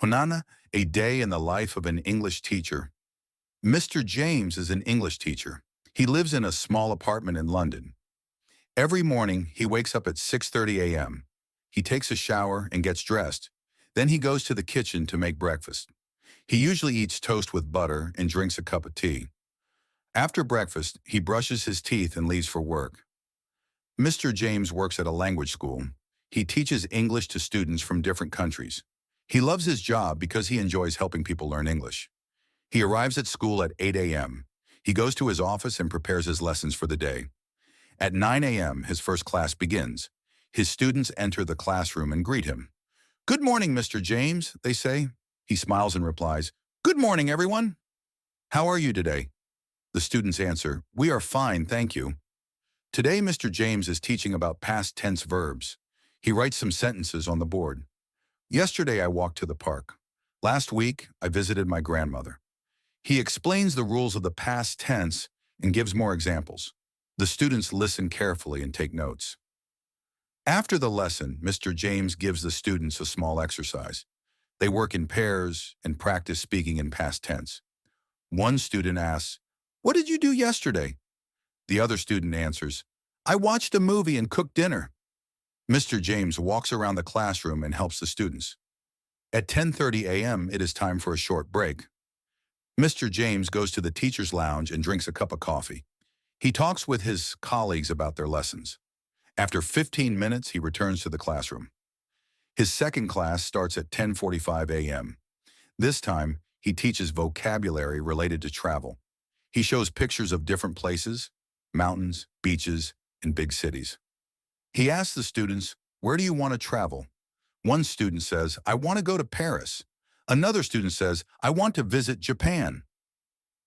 Honana, a day in the life of an English teacher. Mr. James is an English teacher. He lives in a small apartment in London. Every morning, he wakes up at 6:30 a.m. He takes a shower and gets dressed. Then he goes to the kitchen to make breakfast. He usually eats toast with butter and drinks a cup of tea. After breakfast, he brushes his teeth and leaves for work. Mr. James works at a language school. He teaches English to students from different countries. He loves his job because he enjoys helping people learn English. He arrives at school at 8 a.m. He goes to his office and prepares his lessons for the day. At 9 a.m., his first class begins. His students enter the classroom and greet him. "Good morning, Mr. James," they say. He smiles and replies, "Good morning, everyone. How are you today?" The students answer, "We are fine, thank you." Today, Mr. James is teaching about past tense verbs. He writes some sentences on the board. "Yesterday, I walked to the park. Last week, I visited my grandmother." He explains the rules of the past tense and gives more examples. The students listen carefully and take notes. After the lesson, Mr. James gives the students a small exercise. They work in pairs and practice speaking in past tense. One student asks, "What did you do yesterday?" The other student answers, "I watched a movie and cooked dinner." Mr. James walks around the classroom and helps the students. At 10:30 a.m., it is time for a short break. Mr. James goes to the teacher's lounge and drinks a cup of coffee. He talks with his colleagues about their lessons. After 15 minutes, he returns to the classroom. His second class starts at 10:45 a.m. This time, he teaches vocabulary related to travel. He shows pictures of different places, mountains, beaches, and big cities. He asks the students, "Where do you want to travel?" One student says, "I want to go to Paris." Another student says, "I want to visit Japan."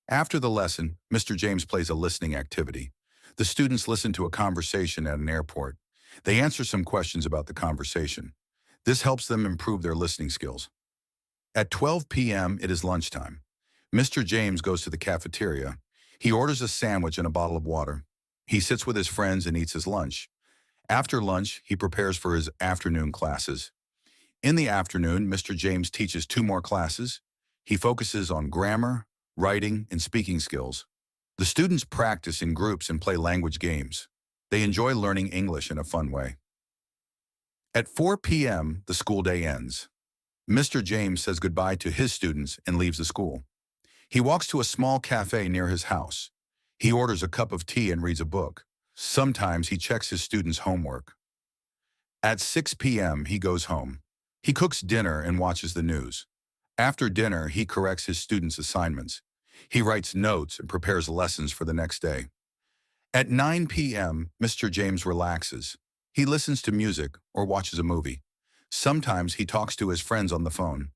After the lesson, Mr. James plays a listening activity. The students listen to a conversation at an airport. They answer some questions about the conversation. This helps them improve their listening skills. At 12 p.m., it is lunchtime. Mr. James goes to the cafeteria. He orders a sandwich and a bottle of water. He sits with his friends and eats his lunch. After lunch, he prepares for his afternoon classes. In the afternoon, Mr. James teaches 2 more classes. He focuses on grammar, writing, and speaking skills. The students practice in groups and play language games. They enjoy learning English in a fun way. At 4 p.m., the school day ends. Mr. James says goodbye to his students and leaves the school. He walks to a small cafe near his house. He orders a cup of tea and reads a book. Sometimes he checks his students' homework. At 6 p.m., he goes home. He cooks dinner and watches the news. After dinner, he corrects his students' assignments. He writes notes and prepares lessons for the next day. At 9 p.m., Mr. James relaxes. He listens to music or watches a movie. Sometimes he talks to his friends on the phone.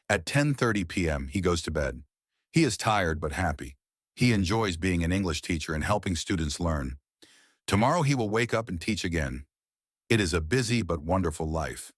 At 10:30 p.m., he goes to bed. He is tired but happy. He enjoys being an English teacher and helping students learn. Tomorrow he will wake up and teach again. It is a busy but wonderful life.